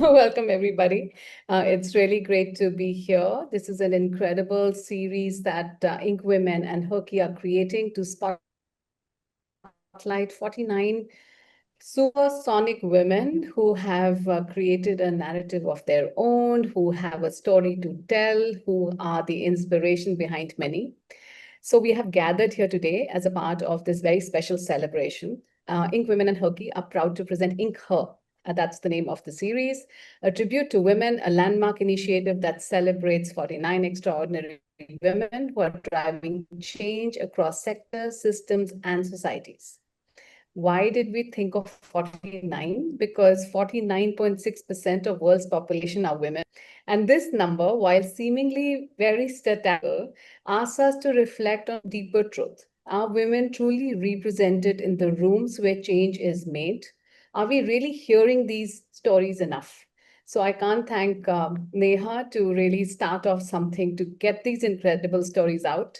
Welcome, everybody. It's really great to be here. This is an incredible series that INKWomen and HerKey are creating to spotlight 49 supersonic women who have created a narrative of their own, who have a story to tell, who are the inspiration behind many. So we have gathered here today as a part of this very special celebration. INKWomen and HerKey are proud to present Her. That's the name of the series, a tribute to women, a landmark initiative that celebrates 49 extraordinary women who are driving change across sectors, systems, and societies. Why did we think of 49? Because 49.6% of world's population are women. And this number, while seemingly very statistical, asks us to reflect on deeper truth. Are women truly represented in the rooms where change is made? Are we really hearing these stories enough? So I can't thank Neha to really start off something to get these incredible stories out.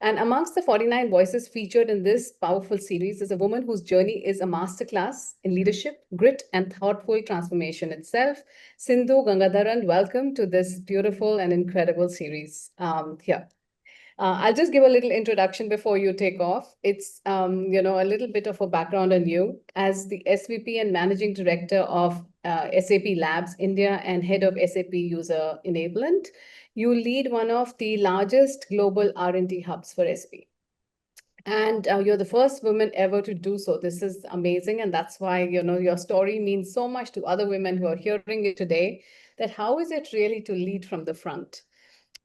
And amongst the 49 voices featured in this powerful series is a woman whose journey is a masterclass in leadership, grit, and thoughtful transformation itself. Sindhu Gangadharan, welcome to this beautiful and incredible series here. I'll just give a little introduction before you take off. It's, a little bit of a background on you. As the SVP and Managing Director of SAP Labs India and Head of SAP User Enablement, you lead one of the largest global R&D hubs for SAP. And you're the first woman ever to do so. This is amazing. And that's why, your story means so much to other women who are hearing it today, that how is it really to lead from the front?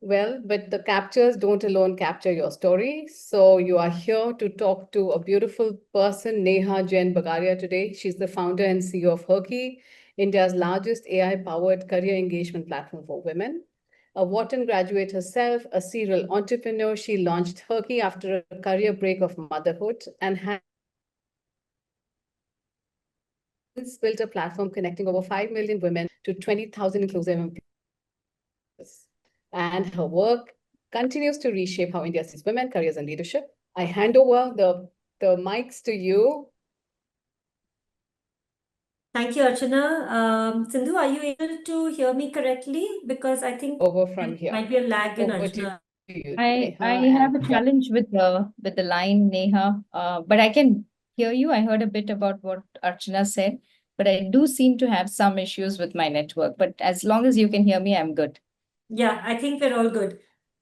Well, but the captures don't alone capture your story. So you are here to talk to a beautiful person, Neha Jain and Archana, today. She's the founder and CEO of HerKey, India's largest AI-powered career engagement platform for women. A Wharton graduate herself, a serial entrepreneur, she launched HerKey after a career break of motherhood and has built a platform connecting over 5 million women to 20,000 inclusive employees. And her work continues to reshape how India sees women, careers, and leadership. I hand over the mics to you. Thank you, Archana. Sindhu, are you able to hear me correctly? Because I think over from here. Might be a lag in Over Archana. to you, I Neha, have a challenge with the line, Neha, but I can hear you. I heard a bit about what Archana said, but I do seem to have some issues with my network. But as long as you can hear me, I'm good. Yeah, I think we're all good.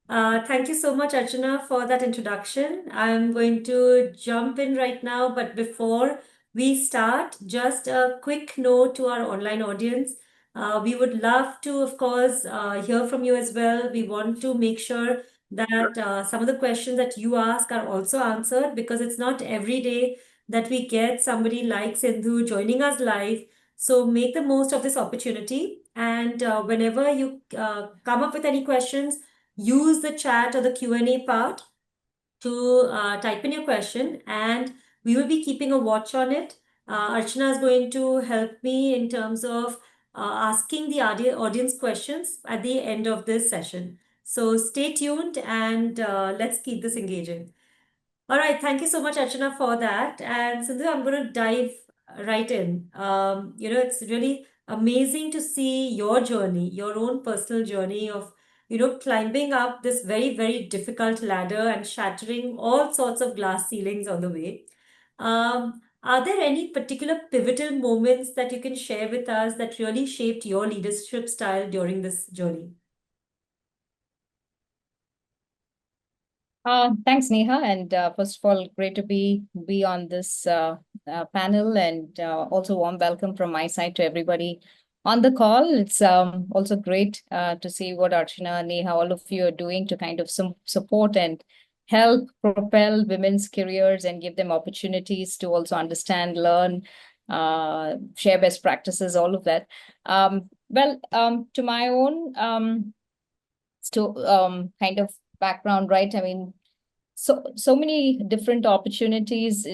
Thank you so much, Archana, for that introduction. I'm going to jump in right now, but before we start, just a quick note to our online audience. We would love to, of course, hear from you as well. We want to make sure that some of the questions that you ask are also answered, because it's not every day that we get somebody like Sindhu joining us live. So make the most of this opportunity. And whenever you come up with any questions, use the chat or the Q&A part to type in your question, and we will be keeping a watch on it. Archana is going to help me in terms of asking the audience questions at the end of this session. So stay tuned and let's keep this engaging. All right, thank you so much, Archana, for that. And Sindhu, I'm going to dive right in. It's really amazing to see your journey, your own personal journey of, climbing up this very, very difficult ladder and shattering all sorts of glass ceilings on the way. Are there any particular pivotal moments that you can share with us that really shaped your leadership style during this journey? Thanks, Neha. And first of all, great to be on this panel, and also warm welcome from my side to everybody on the call. It's also great to see what Archana, Neha, all of you are doing to kind of support and help propel women's careers and give them opportunities to also understand, learn, share best practices, all of that. To my own kind of background, right? I mean, so many different opportunities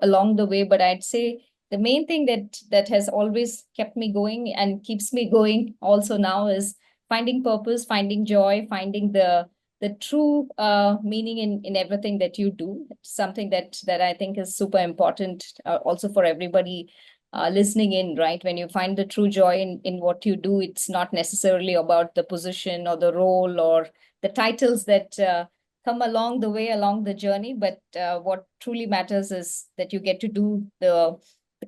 along the way, but I'd say the main thing that has always kept me going and keeps me going also now is finding purpose, finding joy, finding the true meaning in everything that you do. It's something that I think is super important also for everybody listening in, right? When you find the true joy in what you do, it's not necessarily about the position or the role or the titles that come along the way, along the journey. But what truly matters is that you get to do the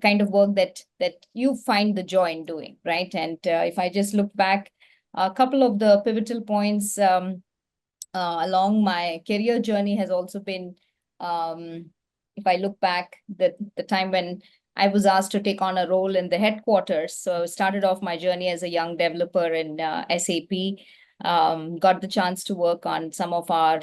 kind of work that you find the joy in doing, right? And if I just look back, a couple of the pivotal points along my career journey has also been, if I look back, the time when I was asked to take on a role in the headquarters. So I started off my journey as a young developer in SAP, got the chance to work on some of our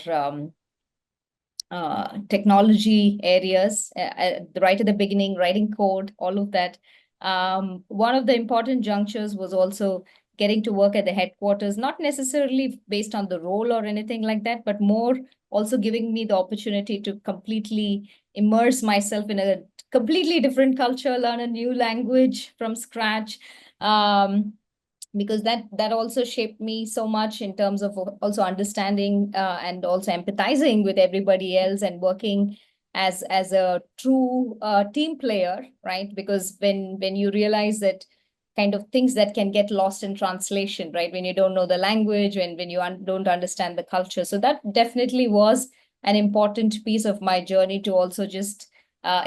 technology areas right at the beginning, writing code, all of that. One of the important junctures was also getting to work at the headquarters, not necessarily based on the role or anything like that, but more also giving me the opportunity to completely immerse myself in a completely different culture, learn a new language from scratch. Because that also shaped me so much in terms of also understanding and also empathizing with everybody else and working as a true team player, right? Because when you realize that kind of things that can get lost in translation, right? When you don't know the language, when you don't understand the culture. So that definitely was an important piece of my journey, to also just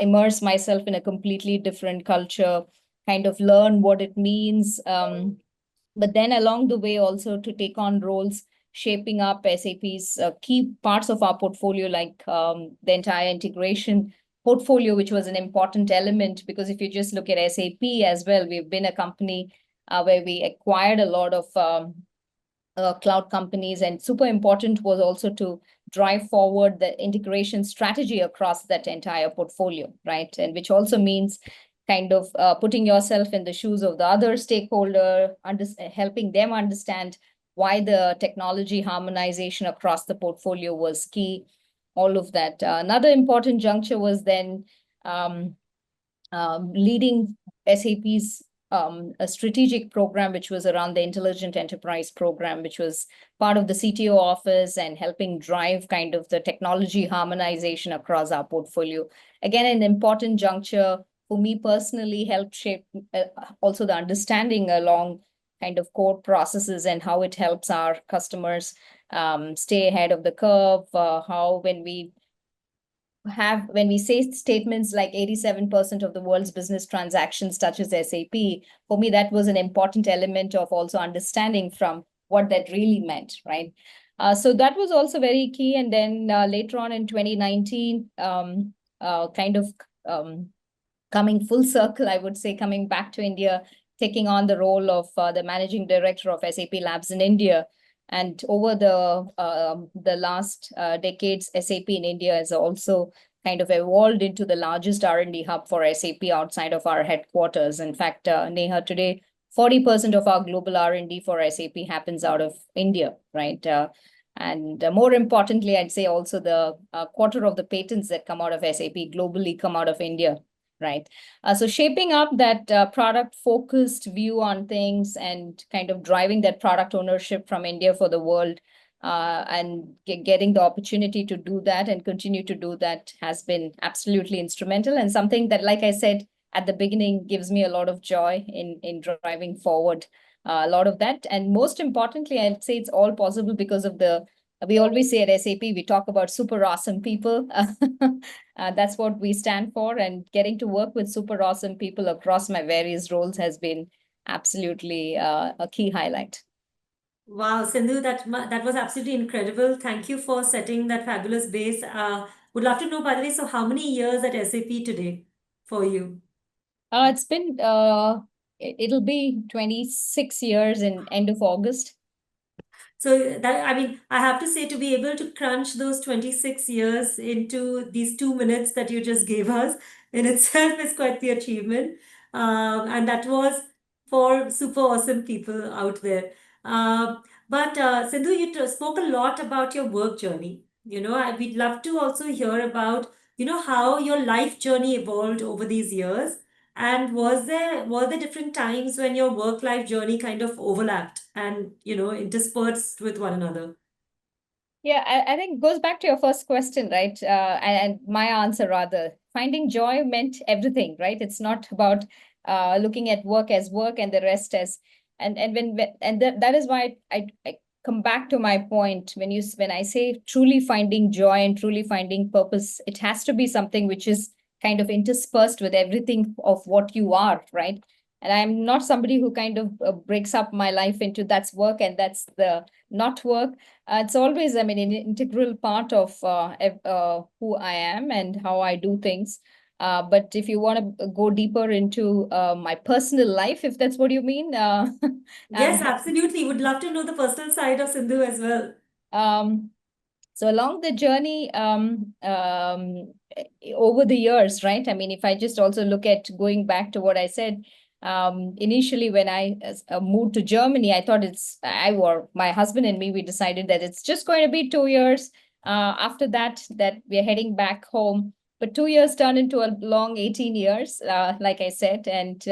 immerse myself in a completely different culture, kind of learn what it means. But then along the way also to take on roles shaping up SAP's key parts of our portfolio, like the entire integration portfolio, which was an important element, because if you just look at SAP as well, we've been a company where we acquired a lot of cloud companies, and super important was also to drive forward the integration strategy across that entire portfolio, right? And which also means kind of putting yourself in the shoes of the other stakeholder, helping them understand why the technology harmonization across the portfolio was key, all of that. Another important juncture was then leading SAP's a strategic program, which was around the Intelligent Enterprise program, which was part of the CTO office and helping drive kind of the technology harmonization across our portfolio. Again, an important juncture for me personally, helped shape also the understanding along kind of core processes and how it helps our customers stay ahead of the curve. How when we say statements like 87% of the world's business transactions touches SAP, for me, that was an important element of also understanding from what that really meant, right? So that was also very key. And then later on in 2019, kind of coming full circle, I would say, coming back to India, taking on the role of the managing director of SAP Labs in India. And over the last decades, SAP in India has also kind of evolved into the largest R&D hub for SAP outside of our headquarters. In fact, Neha, today, 40% of our global R&D for SAP happens out of India, right? And more importantly, I'd say also the quarter of the patents that come out of SAP globally come out of India, right? So shaping up that product-focused view on things and kind of driving that product ownership from India for the world, and getting the opportunity to do that and continue to do that has been absolutely instrumental, and something that, like I said at the beginning, gives me a lot of joy in driving forward a lot of that. And most importantly, I'd say it's all possible because of we always say at SAP, we talk about super awesome people. That's what we stand for. And getting to work with super awesome people across my various roles has been absolutely a key highlight. Wow, Sindhu, that was absolutely incredible. Thank you for setting that fabulous base. Would love to know, by the way, so how many years at SAP today for you? It's been, it'll be 26 years in end of August. So that, I mean, I have to say, to be able to crunch those 26 years into these 2 minutes that you just gave us in itself is quite the achievement. And that was for super awesome people out there. But Sindhu, you spoke a lot about your work journey. We'd love to also hear about, how your life journey evolved over these years. And were there different times when your work life journey kind of overlapped and interspersed with one another? Yeah, I think it goes back to your first question, right? And my answer rather, finding joy meant everything, right? It's not about looking at work as work and the rest as, that is why I come back to my point. When I say truly finding joy and truly finding purpose, it has to be something which is kind of interspersed with everything of what you are, right? And I'm not somebody who kind of breaks up my life into that's work and that's the not work. It's always, I mean, an integral part of who I am and how I do things. But if you want to go deeper into my personal life, if that's what you mean, Yes, absolutely. Would love to know the personal side of Sindhu as well. um, so along the journey, over the years, right? I mean, if I just also look at going back to what I said, initially when I moved to Germany, I thought or my husband and me, we decided that it's just going to be 2 years. After that we're heading back home. But 2 years turned into a long 18 years, like I said. And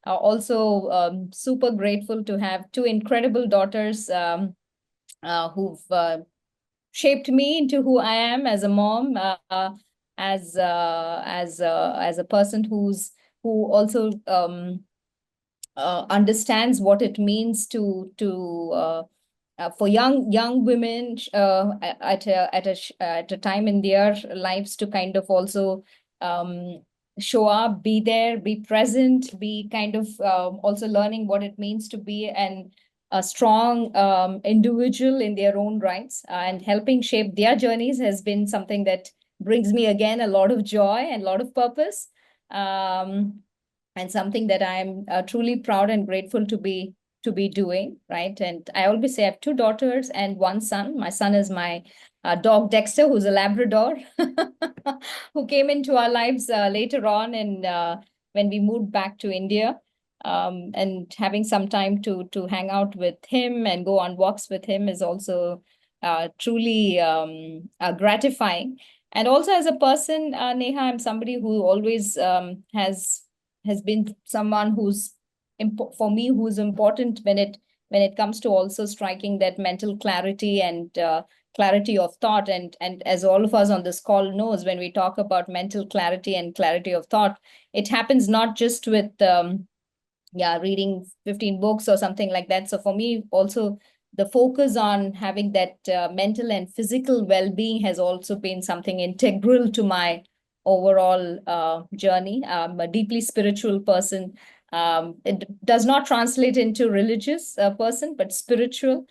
also super grateful to have two incredible daughters who've shaped me into who I am as a mom, as a person who also understands what it means to for young women at a time in their lives to kind of also show up, be there, be present, be kind of also learning what it means to be a strong individual in their own rights, and helping shape their journeys has been something that brings me again a lot of joy and a lot of purpose, and something that I'm truly proud and grateful to be doing, right? And I always say I have two daughters and one son. My son is my dog Dexter, who's a Labrador, who came into our lives later on, and when we moved back to India. And having some time to hang out with him and go on walks with him is also truly gratifying. And also as a person, Neha, I'm somebody who always has been someone who's for me who's important when it comes to also striking that mental clarity and clarity of thought. And as all of us on this call knows, when we talk about mental clarity and clarity of thought, it happens not just with reading 15 books or something like that. So for me also, the focus on having that mental and physical well-being has also been something integral to my overall journey. I'm a deeply spiritual person. It does not translate into religious person, but spiritual,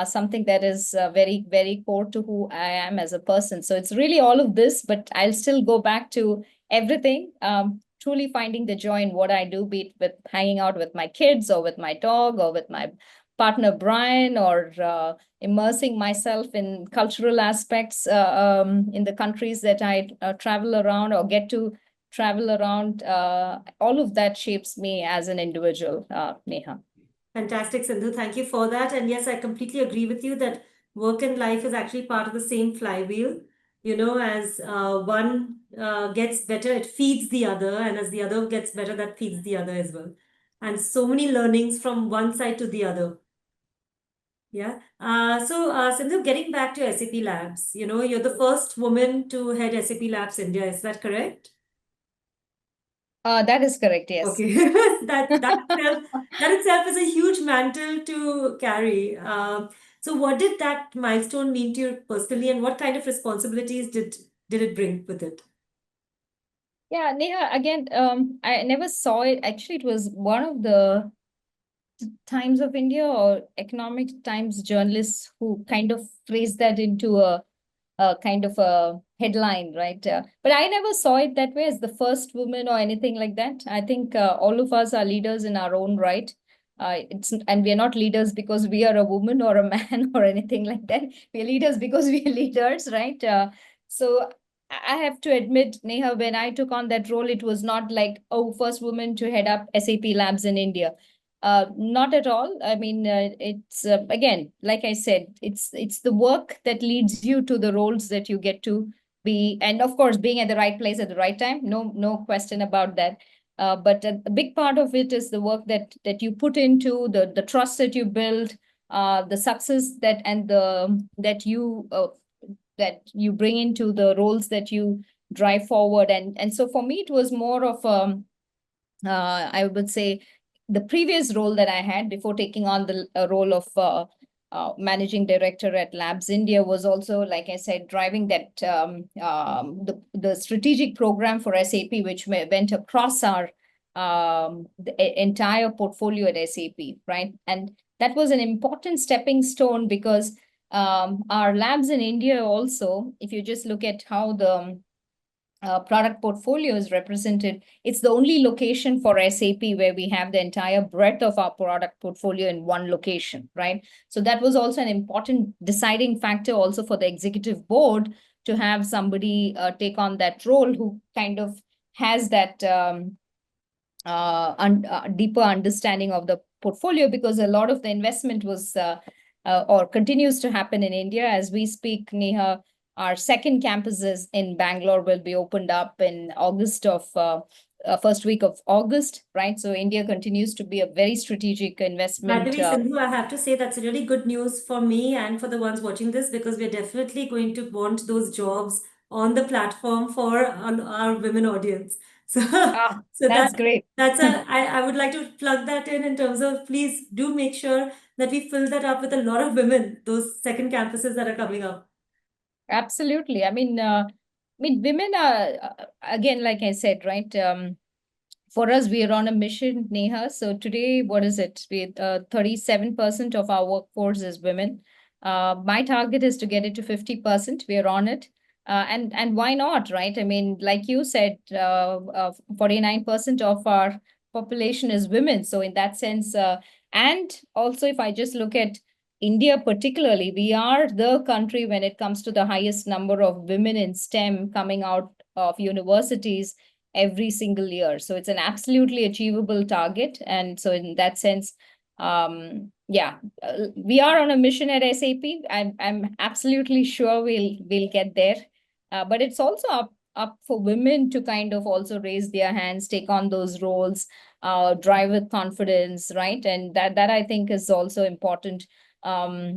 something that is very, very core to who I am as a person. So it's really all of this, but I'll still go back to everything. Truly finding the joy in what I do, be it with hanging out with my kids or with my dog or with my partner Brian, or immersing myself in cultural aspects in the countries that I travel around or get to travel around. All of that shapes me as an individual, Neha. Fantastic, Sindhu. Thank you for that. And yes, I completely agree with you that work and life is actually part of the same flywheel. You know, as one gets better, it feeds the other. And as the other gets better, that feeds the other as well. And so many learnings from one side to the other. Yeah. Sindhu, getting back to SAP Labs, you know, you're the first woman to head SAP Labs India. Is that correct? That is correct, yes. Okay. That itself is a huge mantle to carry. So what did that milestone mean to you personally, and what kind of responsibilities did it bring with it? Yeah, Neha, again, I never saw it. Actually, it was one of the Times of India or Economic Times journalists who kind of phrased that into a kind of a headline, right? But I never saw it that way as the first woman or anything like that. I think all of us are leaders in our own right. And we are not leaders because we are a woman or a man or anything like that. We are leaders because we are leaders, right? So I have to admit, Neha, when I took on that role, it was not like, oh, first woman to head up SAP Labs in India. Not at all. I mean, it's again, like I said, it's the work that leads you to the roles that you get to be, and of course, being at the right place at the right time. No question about that. But a big part of it is the work that you put into the trust that you build, the success that you bring into the roles that you drive forward. And so for me, it was more of I would say the previous role that I had before taking on the role of managing director at Labs India was also, like I said, driving that the strategic program for SAP, which went across our the entire portfolio at SAP, right? And that was an important stepping stone because our labs in India also, if you just look at how the product portfolio is represented, it's the only location for SAP where we have the entire breadth of our product portfolio in one location, right? So that was also an important deciding factor also for the executive board to have somebody take on that role who kind of has that deeper understanding of the portfolio, because a lot of the investment was or continues to happen in India. As we speak, Neha, our second campuses in Bangalore will be opened up in August of first week of August, right? So India continues to be a very strategic By the investment. way, Sindhu, I have to say that's really good news for me and for the ones watching this, because we're definitely going to want those jobs on the platform for our women audience. So, so That's great. I would like to plug that in terms of, please do make sure that we fill that up with a lot of women, those second campuses that are coming up. Absolutely. I mean, women are, again, like I said, right? For us, we are on a mission, Neha. So today, what is it? 37% of our workforce is women. My target is to get it to 50%. We are on it. And why not, right? I mean, like you said, 49% of our population is women. So in that sense, and also if I just look at India particularly, we are the country when it comes to the highest number of women in STEM coming out of universities every single year. So it's an absolutely achievable target. And so in that sense, we are on a mission at SAP. I'm absolutely sure we'll get there. But it's also up for women to kind of also raise their hands, take on those roles, drive with confidence, right? And that I think is also important. SAP,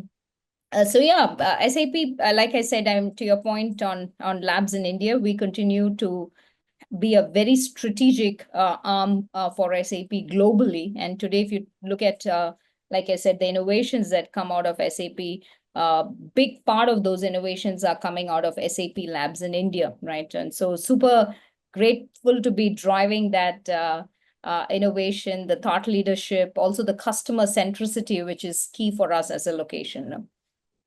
like I said, I'm to your point on labs in India, we continue to be a very strategic arm for SAP globally. And today, if you look at, like I said, the innovations that come out of SAP, big part of those innovations are coming out of SAP labs in India, right? And so super grateful to be driving that innovation, the thought leadership, also the customer centricity, which is key for us as a location.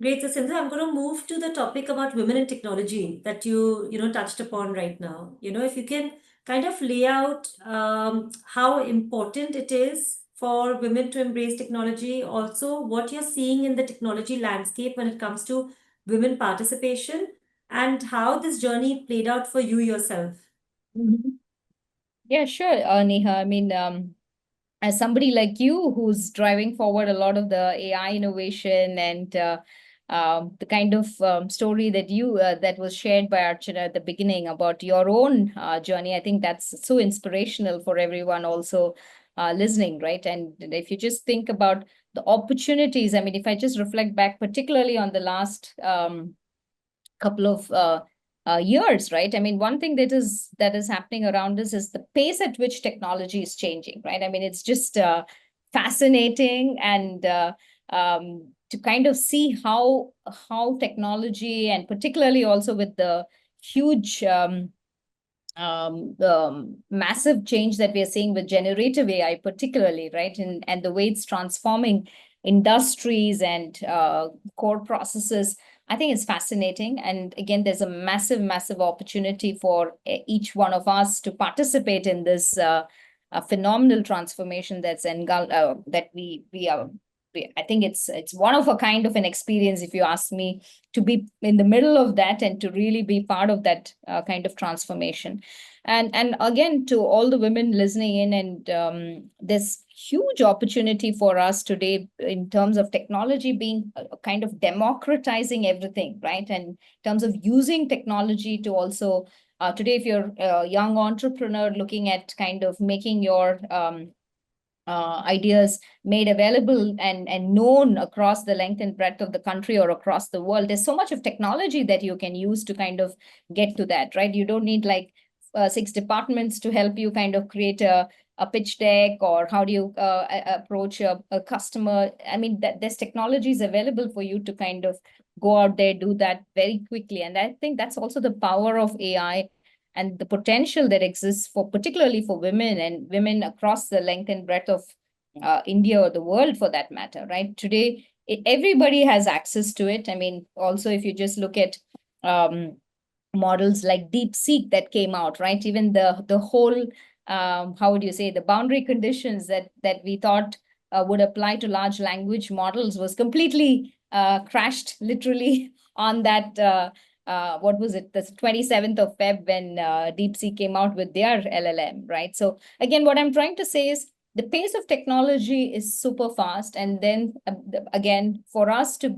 Great. So, Sindhu, I'm going to move to the topic about women in technology that you touched upon right now. If you can kind of lay out how important it is for women to embrace technology, also what you're seeing in the technology landscape when it comes to women participation, and how this journey played out for you yourself. Yeah, sure, Neha. I mean, as somebody like you who's driving forward a lot of the AI innovation and the kind of story that that was shared by Archana at the beginning about your own journey, I think that's so inspirational for everyone also listening, right? And if you just think about the opportunities, I mean, if I just reflect back particularly on the last couple of years, right? I mean, one thing that is happening around us is the pace at which technology is changing, right? I mean, it's just fascinating, and to kind of see how technology, and particularly also with the huge massive change that we are seeing with generative AI, particularly, right? And the way it's transforming industries and core processes, I think it's fascinating. And again, there's a massive, massive opportunity for each one of us to participate in this phenomenal transformation that we are. I think it's one of a kind of an experience, if you ask me, to be in the middle of that and to really be part of that kind of transformation. And again, to all the women listening in, and this huge opportunity for us today in terms of technology being kind of democratizing everything, right? And in terms of using technology to also, today, if you're a young entrepreneur looking at kind of making your ideas made available and known across the length and breadth of the country or across the world, there's so much of technology that you can use to kind of get to that, right? You don't need like 6 departments to help you kind of create a a pitch deck, or how do you approach a customer. I mean, there's technologies available for you to kind of go out there, do that very quickly. And I think that's also the power of AI and the potential that exists for particularly for women and women across the length and breadth of India or the world for that matter, right? Today, everybody has access to it. I mean, also if you just look at models like DeepSeek that came out, right? Even the whole, how would you say, the boundary conditions that we thought would apply to large language models was completely crashed literally on that, what was it, the 27th of Feb when DeepSeek came out with their LLM, right? So again, what I'm trying to say is the pace of technology is super fast. And then again, for us to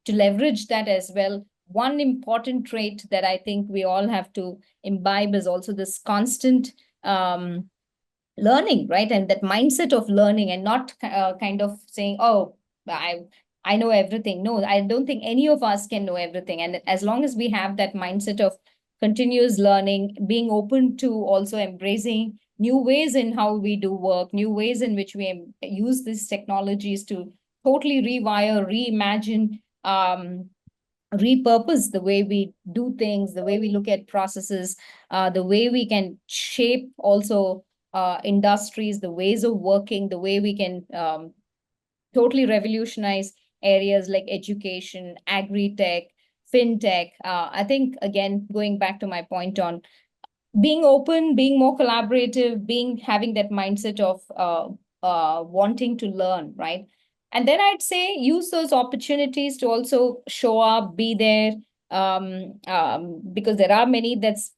leverage that as well, one important trait that I think we all have to imbibe is also this constant learning, right? And that mindset of learning, and not kind of saying, oh, I know everything. No, I don't think any of us can know everything. And as long as we have that mindset of continuous learning, being open to also embracing new ways in how we do work, new ways in which we use these technologies to totally rewire, reimagine, repurpose the way we do things, the way we look at processes, the way we can shape also industries, the ways of working, the way we can totally revolutionize areas like education, agri-tech, fintech. I think, again, going back to my point on being open, being more collaborative, having that mindset of wanting to learn, right? And then I'd say use those opportunities to also show up, be there, because there are many that's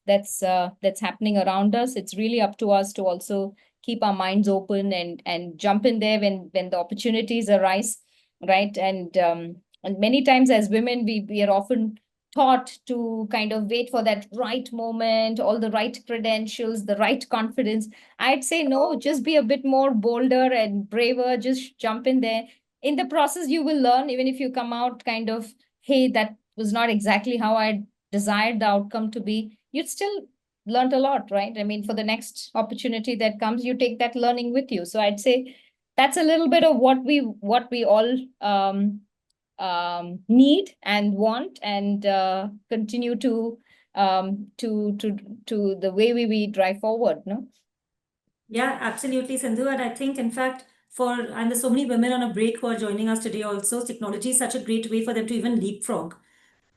happening around us. It's really up to us to also keep our minds open and jump in there when the opportunities arise, right? And many times as women, we are often taught to kind of wait for that right moment, all the right credentials, the right confidence. I'd say no, just be a bit more bolder and braver, just jump in there. In the process, you will learn, even if you come out kind of, hey, that was not exactly how I desired the outcome to be, you'd still learned a lot, right? I mean, for the next opportunity that comes, you take that learning with you. So I'd say that's a little bit of what we all need and want, and continue to the way we drive forward, no? Yeah, absolutely, Sindhu. And I think, in fact, and there's so many women on a break who are joining us today also, technology is such a great way for them to even leapfrog.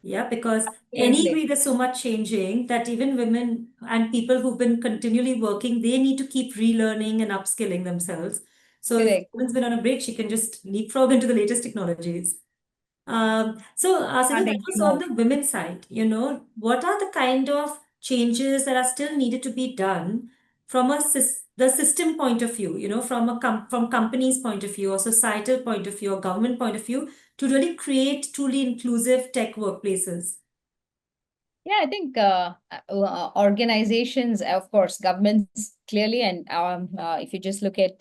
Yeah, because anyway, there's so much changing that even women and people who've been continually working, they need to keep relearning and upskilling themselves. So if a woman's been on a break, she can just leapfrog into the latest technologies. Sindhu, that was on the women's side. What are the kind of changes that are still needed to be done from the system point of view, from companies' point of view, or societal point of view, or government point of view, to really create truly inclusive tech workplaces? Yeah, I think organizations, of course, governments clearly, and if you just look at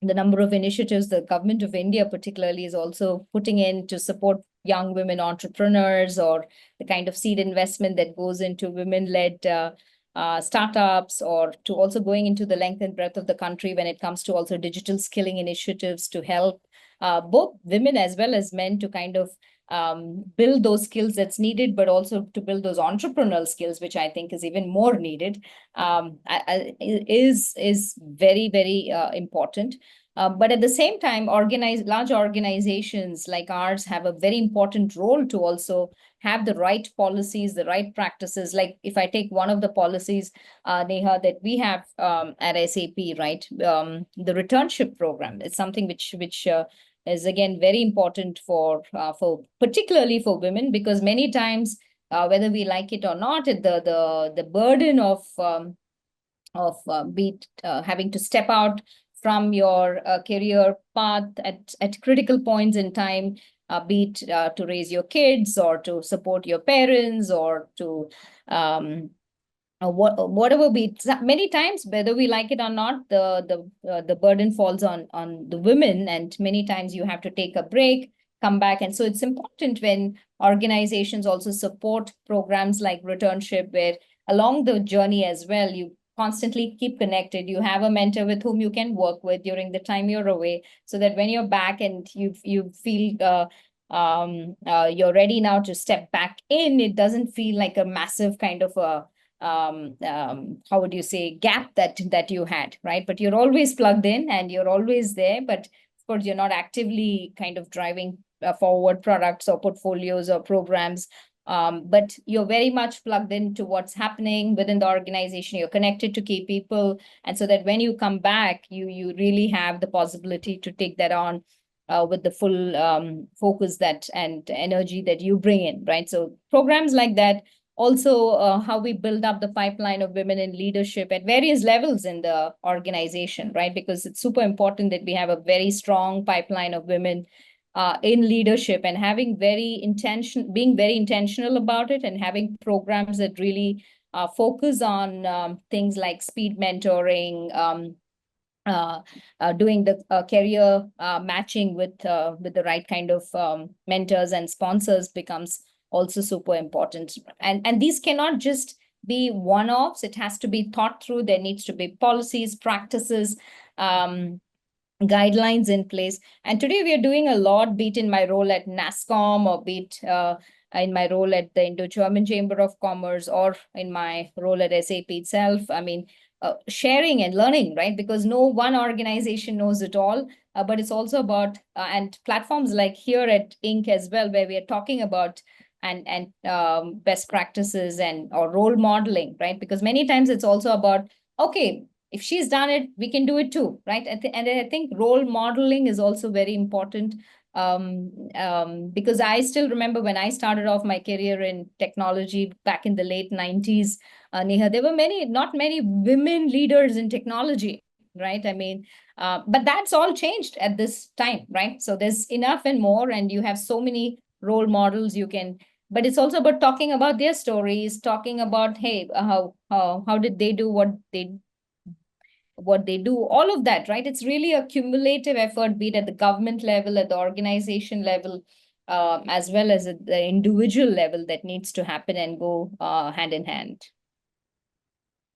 the number of initiatives the government of India particularly is also putting in to support young women entrepreneurs, or the kind of seed investment that goes into women-led startups, or to also going into the length and breadth of the country when it comes to also digital skilling initiatives to help both women as well as men to kind of build those skills that's needed, but also to build those entrepreneurial skills, which I think is even more needed, is very, very important. But at the same time, large organizations like ours have a very important role to also have the right policies, the right practices. Like if I take one of the policies, Neha, that we have at SAP, right? The returnship program is something which is again very important for particularly for women, because many times, whether we like it or not, the burden of having to step out from your career path at critical points in time, be it to raise your kids, or to support your parents, or to whatever be it. Many times, whether we like it or not, the burden falls on the women, and many times you have to take a break, come back. And so it's important when organizations also support programs like returnship, where along the journey as well, you constantly keep connected. You have a mentor with whom you can work with during the time you're away, so that when you're back and you feel you're ready now to step back in, it doesn't feel like a massive kind of a how would you say, gap that you had, right? But you're always plugged in and you're always there, but of course you're not actively kind of driving forward products or portfolios or programs, but you're very much plugged into what's happening within the organization. You're connected to key people, and so that when you come back, you really have the possibility to take that on with the full focus that and energy that you bring in, right? So programs like that. Also, how we build up the pipeline of women in leadership at various levels in the organization, right? Because it's super important that we have a very strong pipeline of women in leadership, and being very intentional about it, and having programs that really focus on things like speed mentoring, doing the career matching with the right kind of mentors and sponsors becomes also super important. And these cannot just be one-offs. It has to be thought through. There needs to be policies, practices, guidelines in place. And today we are doing a lot, be it in my role at NASSCOM, or be it in my role at the Indo-German Chamber of Commerce, or in my role at SAP itself. I mean, sharing and learning, right? Because no one organization knows it all, but it's also about, and platforms like here at INK as well, where we are talking about and best practices and or role modeling, right? Because many times it's also about, okay, if she's done it, we can do it too, right? And I think role modeling is also very important, because I still remember when I started off my career in technology back in the late 90s, Neha, there were not many women leaders in technology, right? I mean, but that's all changed at this time, right? So there's enough and more, and you have so many role models you can, but it's also about talking about their stories, talking about, hey, how did they do what they do, all of that, right? It's really a cumulative effort, be it at the government level, at the organization level, as well as at the individual level, that needs to happen and go hand in hand.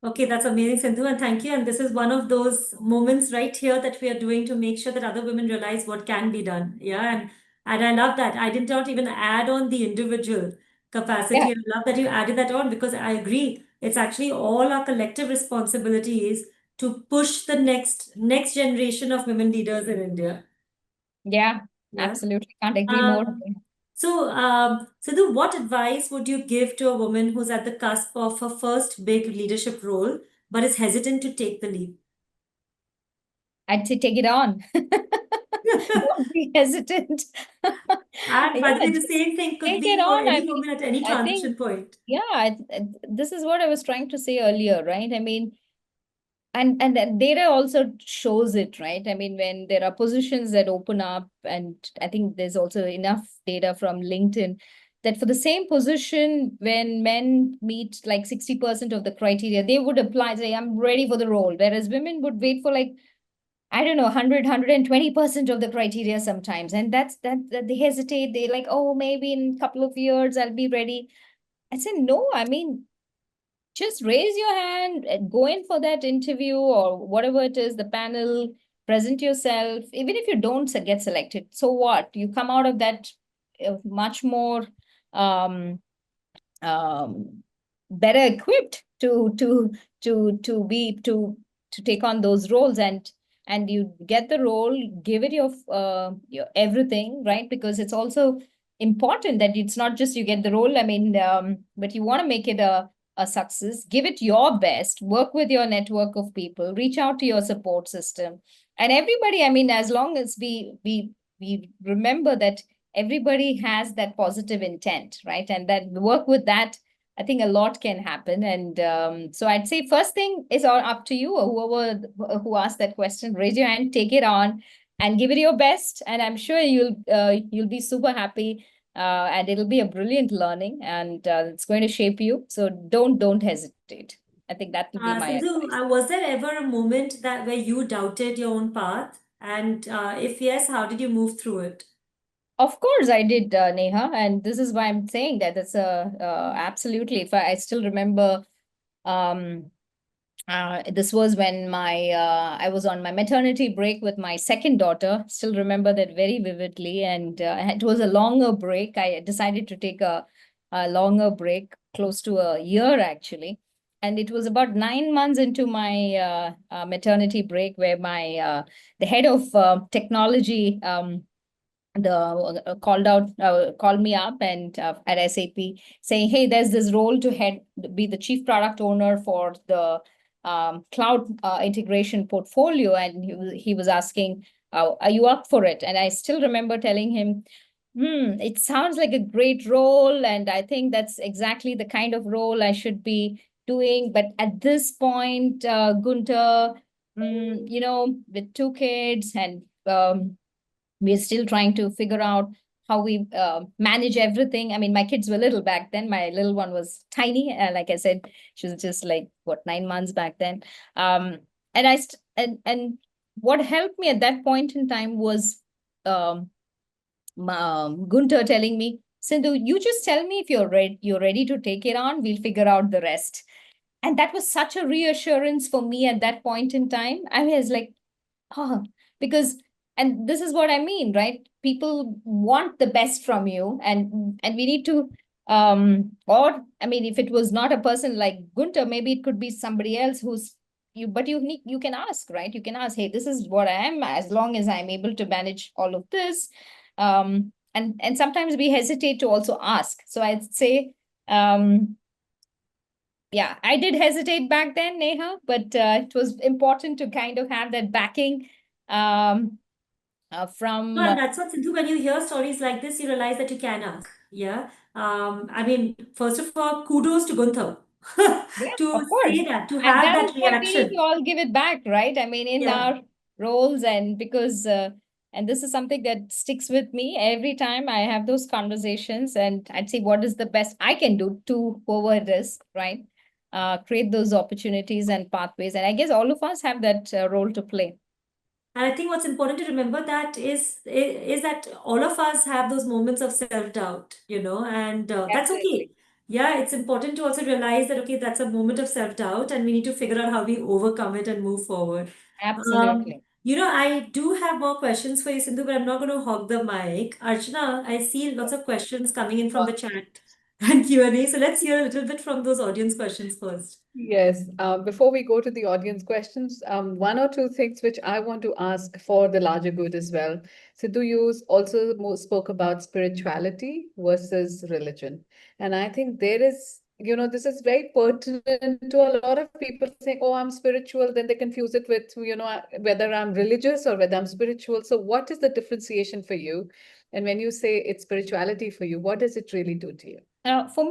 Okay, that's amazing, Sindhu, and thank you. And this is one of those moments right here that we are doing to make sure that other women realize what can be done. Yeah, and I love that. I did not even add on the individual capacity. Yeah. I love that you added that on, because I agree. It's actually all our collective responsibilities to push the next generation of women leaders in India. Yeah, Yeah. absolutely. Can't agree more. So, Sindhu, what advice would you give to a woman who's at the cusp of her first big leadership role, but is hesitant to take the leap? I'd say take it on. Don't be hesitant. And by Yeah, the way, the just same thing could take be it for on. I any mean, woman at any I think, transition point. yeah, this is what I was trying to say earlier, right? I mean, and that data also shows it, right? I mean, when there are positions that open up, and I think there's also enough data from LinkedIn that for the same position, when men meet like 60% of the criteria, they would apply, say, I'm ready for the role. Whereas women would wait for like, I don't know, 120% of the criteria sometimes. And that they hesitate. They like, oh, maybe in a couple of years I'll be ready. I said, no, I mean, just raise your hand and go in for that interview or whatever it is, the panel, present yourself. Even if you don't get selected, so what? You come out of that much more um, better equipped to take on those roles, and you get the role, give it your everything, right? Because it's also important that it's not just you get the role, I mean, but you want to make it a success. Give it your best, work with your network of people, reach out to your support system, and everybody. I mean, as long as we remember that everybody has that positive intent, right? And that work with that, I think a lot can happen. And so I'd say first thing is all up to you, or whoever who asked that question, raise your hand, take it on, and give it your best. And I'm sure you'll be super happy, and it'll be a brilliant learning, and it's going to shape you. So don't hesitate. I think that will be my Sindhu, advice. was there ever a moment that where you doubted your own path? And if yes, how did you move through it? Of course, I did, Neha, and this is why I'm saying that it's a absolutely. If I still remember, um, This was when I was on my maternity break with my second daughter. Still remember that very vividly, and it was a longer break. I decided to take a longer break, close to a year actually, and it was about 9 months into my maternity break, where my the head of technology called me up and at SAP, saying, "Hey, there's this role to be the chief product owner for the cloud integration portfolio," and he was asking, "Are you up for it?" And I still remember telling him, it sounds like a great role, and I think that's exactly the kind of role I should be doing. But at this point, Gunter, with two kids and we're still trying to figure out how we manage everything. I mean, my kids were little back then. My little one was tiny. Like I said, she was just like, what, 9 months back then. And and what helped me at that point in time was Gunter telling me, "Sindhu, you just tell me if you're ready to take it on. We'll figure out the rest." And that was such a reassurance for me at that point in time. I was like, oh, because, and this is what I mean, right? People want the best from you, and we need to, or I mean, if it was not a person like Gunter, maybe it could be somebody else who's you, but you can ask, right? You can ask, "Hey, this is what I am, as long as I'm able to manage all of this." And sometimes we hesitate to also ask. So I'd say, yeah, I did hesitate back then, Neha, but it was important to kind of have that backing No, from and that's what, Sindhu, when you hear stories like this, you realize that you can ask. Yeah. I mean, first of all, kudos to Gunther yeah, to of course. say that, to And have that that is what we need reaction. to all give it back, right? I mean, in Yeah. our roles, and because and this is something that sticks with me every time I have those conversations, and I'd say, what is the best I can do to whoever it is, right? Create those opportunities and pathways. And I guess all of us have that role to play. And I think what's important to remember that is that all of us have those moments of self-doubt, and that's okay. Definitely. Yeah, it's important to also realize that, okay, that's a moment of self-doubt, and we need to figure out how we overcome it and move forward. Absolutely. I do have more questions for you, Sindhu, but I'm not going to hog the mic. Archana, I see lots of questions coming in from the chat and Q&A, so let's hear a little bit from those audience questions first. Yes, before we go to the audience questions, one or two things which I want to ask for the larger good as well. Sidhu, you also spoke about spirituality versus religion. And I think there is, this is very pertinent to a lot of people saying, oh, I'm spiritual, then they confuse it with, whether I'm religious or whether I'm spiritual. So what is the differentiation for you? And when you say it's spirituality for you, what does it really do to you? For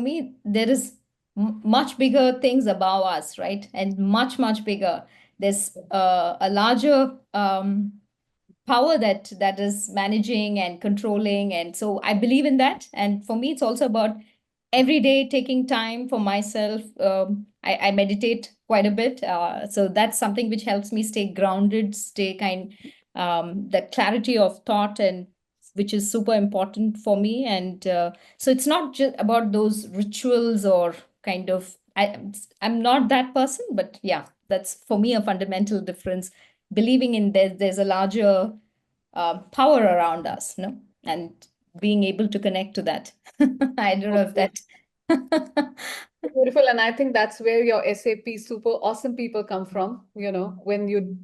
me, there is much bigger things above us, right? And much, much bigger. There's a larger power that is managing and controlling. And so I believe in that. And for me, it's also about every day taking time for myself. I meditate quite a bit. So that's something which helps me stay grounded, stay the clarity of thought, and which is super important for me. And so it's not just about those rituals or I'm not that person, but yeah, that's for me a fundamental difference. Believing in there's a larger power around us, no, and being able to connect to that. I don't know if that. Beautiful, and I think that's where your SAP super awesome people come from. When you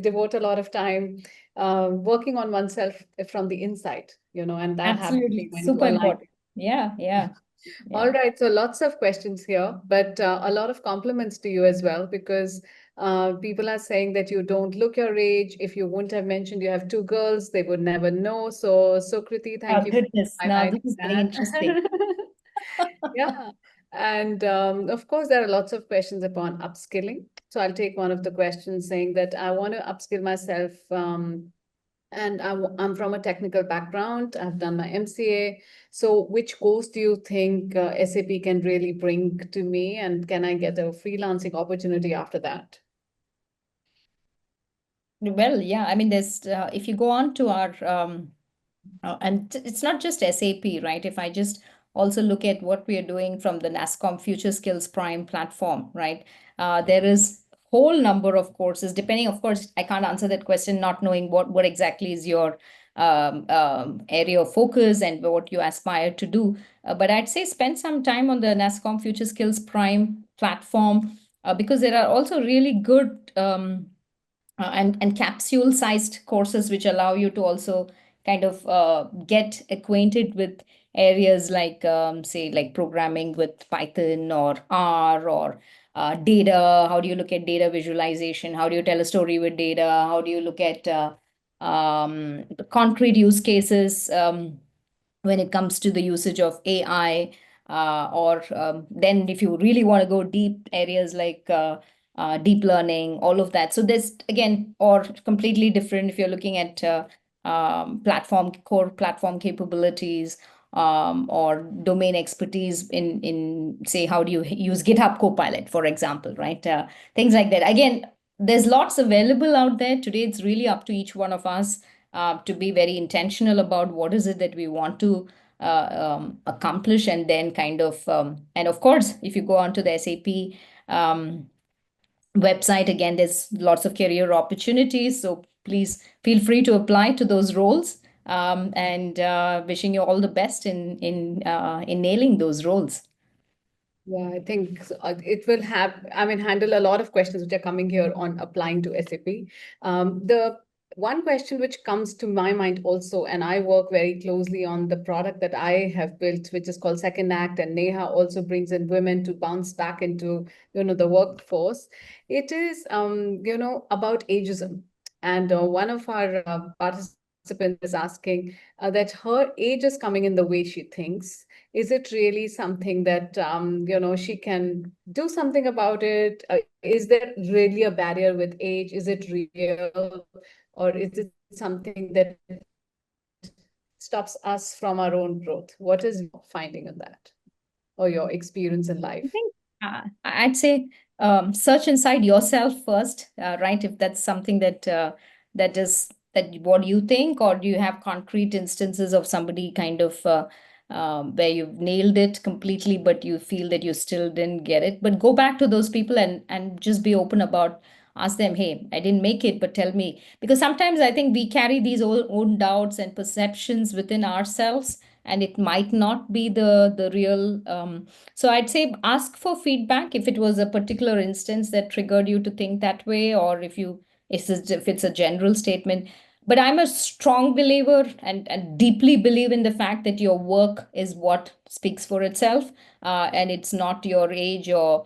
devote a lot of time working on oneself from the inside, and that happens Absolutely, when you super align. important. Yeah, yeah, All yeah. right, so lots of questions here, but a lot of compliments to you as well, because people are saying that you don't look your age. If you wouldn't have mentioned you have two girls, they would never know. So, Kriti, thank Oh, you for goodness. Now this highlighting is very interesting. that. Yeah. And of course, there are lots of questions upon upskilling. So I'll take one of the questions saying that I want to upskill myself. And I'm from a technical background. I've done my MCA. So which course do you think SAP can really bring to me? And can I get a freelancing opportunity after that? Well, yeah, I mean, there's if you go on to our and it's not just SAP, right? If I just also look at what we are doing from the NASSCOM Future Skills Prime platform, right? There is whole number of courses, depending, of course, I can't answer that question not knowing what exactly is your area of focus and what you aspire to do. But I'd say spend some time on the NASSCOM Future Skills Prime platform, because there are also really good and capsule-sized courses which allow you to also kind of get acquainted with areas like, say, like programming with Python or R, or data. How do you look at data visualization? How do you tell a story with data? How do you look at concrete use cases when it comes to the usage of AI? Or then if you really want to go deep, areas like deep learning, all of that. So there's, again, or completely different if you're looking at core platform capabilities, or domain expertise in say, how do you use GitHub Copilot, for example, right? Things like that. Again, there's lots available out there today. It's really up to each one of us to be very intentional about what is it that we want to accomplish, and then kind of, and of course, if you go onto the SAP website, again, there's lots of career opportunities. So please feel free to apply to those roles, and wishing you all the best in nailing those roles. Yeah, I think it will handle a lot of questions which are coming here on applying to SAP. The one question which comes to my mind also, and I work very closely on the product that I have built, which is called Second Act, and Neha also brings in women to bounce back into, the workforce. It is, about ageism. And one of our participants is asking that her age is coming in the way she thinks. Is it really something that she can do something about it? Is there really a barrier with age? Is it real, or is it something that stops us from our own growth? What is your finding on that, or your experience in I life? think I'd say search inside yourself first, right? If that's something that what you think, or do you have concrete instances of somebody kind of where you've nailed it completely, but you feel that you still didn't get it? But go back to those people and just be open about. Ask them, hey, I didn't make it, but tell me. Because sometimes I think we carry these own doubts and perceptions within ourselves, and it might not be the real. So I'd say ask for feedback if it was a particular instance that triggered you to think that way, or if it's a general statement. But I'm a strong believer and deeply believe in the fact that your work is what speaks for itself, and it's not your age or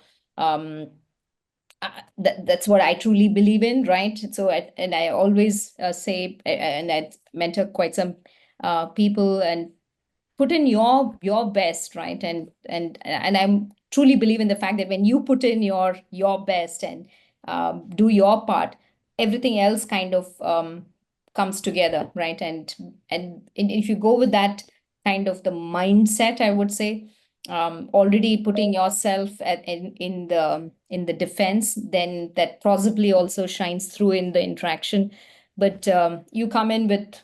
that's what I truly believe in, right? So, and I always say, and I mentor quite some people, and put in your best, right? And I'm truly believe in the fact that when you put in your best and do your part, everything else kind of comes together, right? And if you go with that kind of the mindset, I would say, already putting yourself in the defense, then that possibly also shines through in the interaction. But you come in with,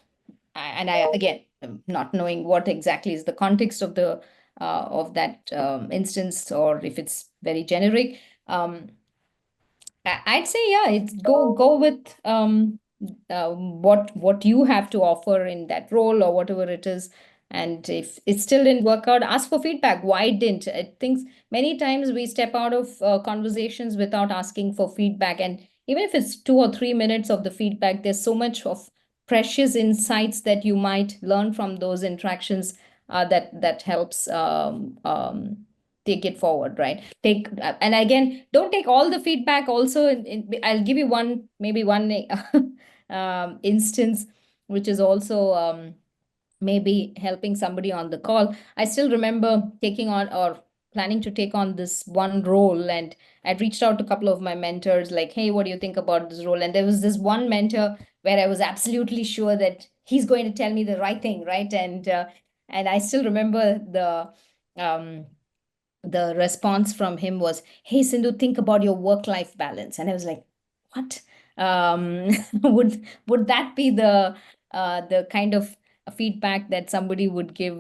and I, again, not knowing what exactly is the context of the of that instance, or if it's very generic, I'd say, yeah, it's go with what you have to offer in that role or whatever it is. And if it still didn't work out, ask for feedback. Why didn't? I think many times we step out of conversations without asking for feedback. And even if it's 2 or 3 minutes of the feedback, there's so much of precious insights that you might learn from those interactions, that helps take it forward, right? And again, don't take all the feedback also. I'll give you maybe one instance, which is also maybe helping somebody on the call. I still remember taking on, or planning to take on, this one role, and I'd reached out to a couple of my mentors, like, hey, what do you think about this role? And there was this one mentor where I was absolutely sure that he's going to tell me the right thing, right? And I still remember the response from him was, hey, Sindhu, think about your work-life balance. And I was like, what? Would that be the kind of feedback that somebody would give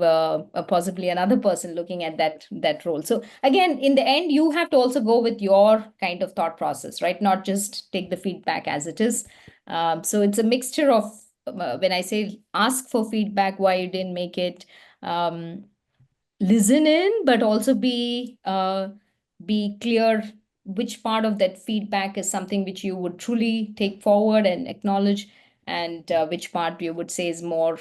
possibly another person looking at that role. So again, in the end, you have to also go with your kind of thought process, right? Not just take the feedback as it is. So it's a mixture of when I say ask for feedback, why you didn't make it, listen in, but also be clear which part of that feedback is something which you would truly take forward and acknowledge, and which part you would say is more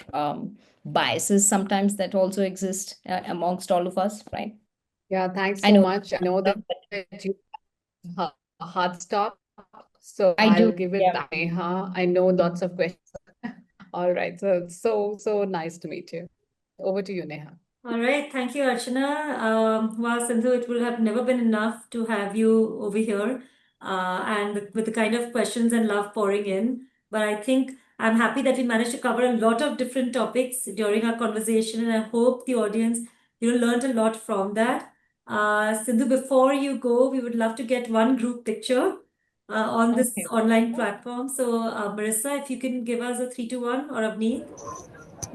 biases sometimes that also exist amongst all of us, right? Yeah, thanks I so know. much. I know that you have a hard stop, so I I'll do. give it Yeah. back to Neha. I know lots of questions. All right, so nice to meet you. Over to you, Neha. All right, thank you, Archana. Wow, Sindhu, it would have never been enough to have you over here, and with the kind of questions and love pouring in. But I think I'm happy that we managed to cover a lot of different topics during our conversation, and I hope the audience, learned a lot from that. Sindhu, before you go, we would love to get one group picture on this Okay. online platform. So, Marissa, if you can give us a 3, 2, 1, or Abneet.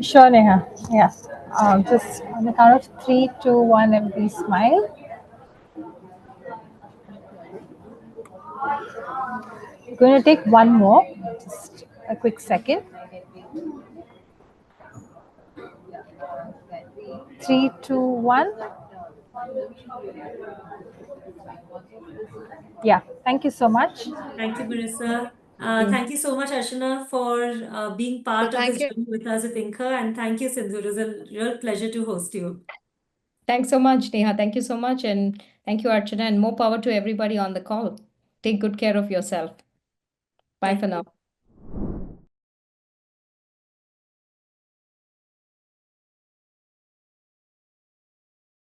Sure, Neha. Yeah. Just on the count of 3, 2, 1, everybody smile. We're going to take one more. Just a quick second. 3, 2, 1. Yeah. Thank you so much. Thank you, Marissa. Mm. Thank you so much, Archana, for being So part of thank this you. journey with us at INKWomen. And thank you, Sindhu. It was a real pleasure to host you. Thanks so much, Neha. Thank you so much, and thank you, Archana, and more power to everybody on the call. Take good care of yourself. Bye Thank for you. now.